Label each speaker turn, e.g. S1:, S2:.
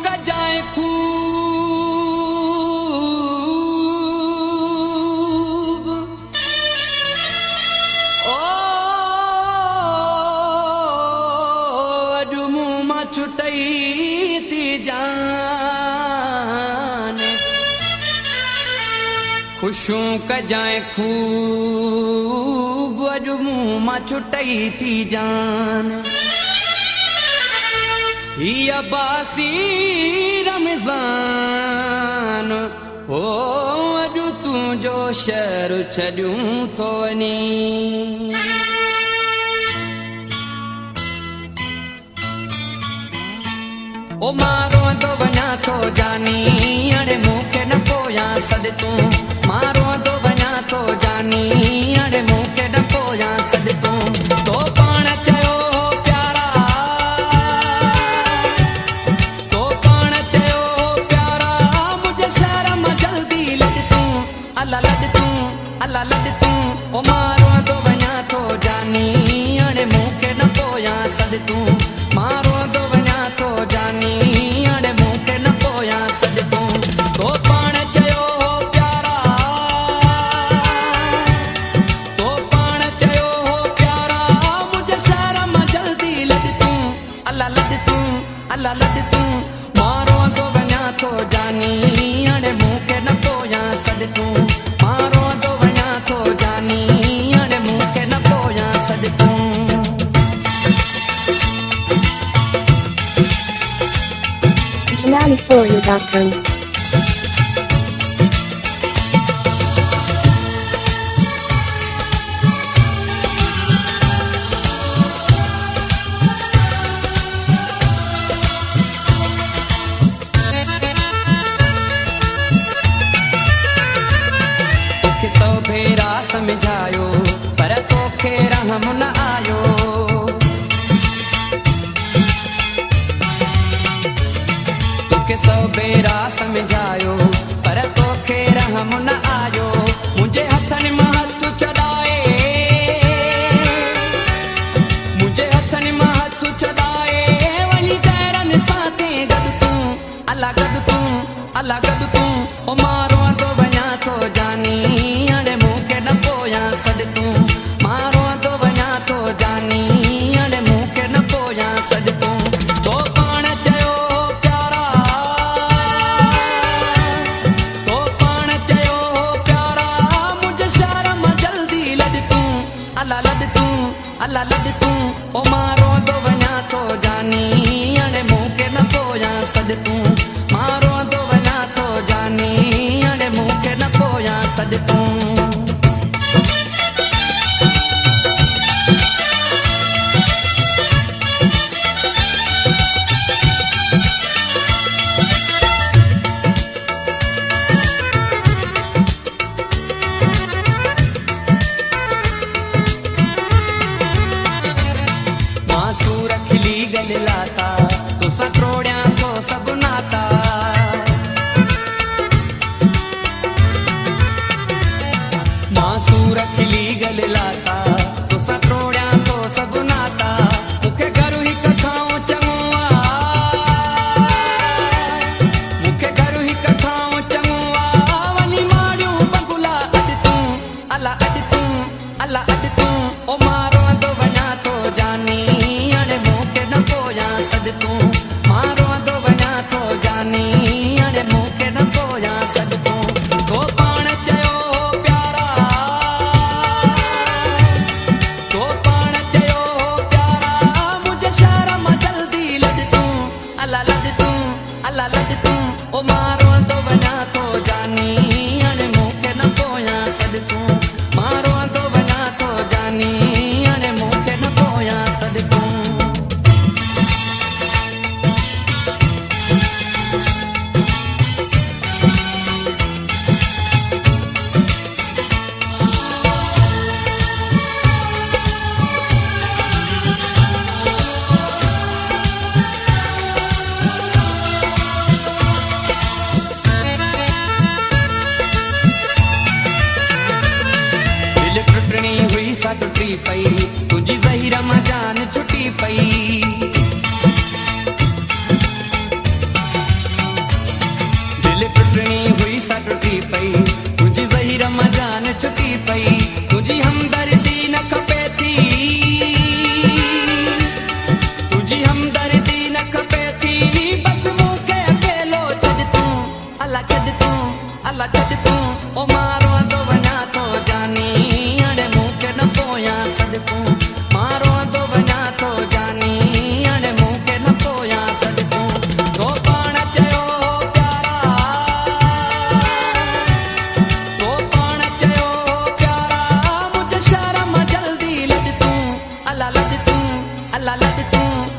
S1: कजाए खूब ओ अॼु मूं मां छुटई थी जान खुशूं कजाए खूब अॼु मूं मां छुटई थी जान ही अब्बासी रमज़ान ओ अॼु तुंहिंजो शहर छॾियूं थो वञी ओ मां रोअंदो वञा थो जानी हाणे मूंखे न पोयां सॾ तूं मां रोअंदो वञा थो जानी हाणे मूंखे न पोयां सॾ तूं तो पाण चयो अल्लाह लद तूं ओ मां रोअंदो वञा थो जानी हाणे मूंखे न पोयां सॾ तूं मां रोअंदो वञा थो जानी हाणे मूंखे न पोयां सॾ तूं तो पाण चयो हो प्यारा तो पाण चयो हो प्यारा मुंहिंजे शहर मां जल्दी लद तूं अल्लाह लद तूं मां रोअंदो वञा थो जानी हाणे मूंखे न पोयां सॾ तूं मां रोअंदो वञा थो जानी हाणे मूंखे न पोयां सॾ तूं
S2: JamaliForYou.com
S1: समझायो पर तोखे रहम न आयो तोखे सौ भेरा समझायो पर तोखे रहम न आयो मुंहिंजे हथनि मां हथ छॾाए मुंहिंजे हथनि मां हथ छॾाए वञी गैरनि सां ते गॾु तूं अल्लाह गॾु तूं ओ मां रोअंदो वञा थो जानी हाणे मूंखे न पोयां सॾ तूं मां रोअंदो वञा थो जानी हाणे मूंखे न पोयां सॾ तूं तो पाण चयो प्यारा तो पाण चयो प्यारा मुंहिंजे शहर मां जल्दी लद तूं अल्लाह लद तूं ओ मां रोअंदो वञा थो जानी हाणे मूंखे न पोयां सॾ तूं मां रोअंदो वञा थो जानी हाणे मूंखे न पोयां सॾ तूं मासूर खिली गल लाता तोसां त्रोड़ियां तो सभु नाता मासूर खिली गल लाता तोसां त्रोड़ियां तो सभु नाता मूंखे घर हिकु खाऊं चङो मूंखे घर हिकु खाऊं चङो वञी मारियूं बंगुला अॼु तूं अल्लाह अॼु तूं ओ मां रोअंदो वञा थो जानी हाणे मूंखे न पोयां सॾ तूं मां रोअंदो वञा थो जानी हाणे मूंखे न पोयां सॾ तूं तो पाण चयो प्यारा तो पाण चयो प्यारा मुंहिंजे शहर मां जल्दी लद तूं अल्लाह लद तूं ओ मां रोअंदो वञा थो जानी हाणे मूंखे न पोयां सॾ तूं मां रोअंदो वञा थो जानी हाणे मूंखे न पोयां सॾ तूं टुटी पई तुझी ज़हीर मां जान छुटी पई अला लॾ तूं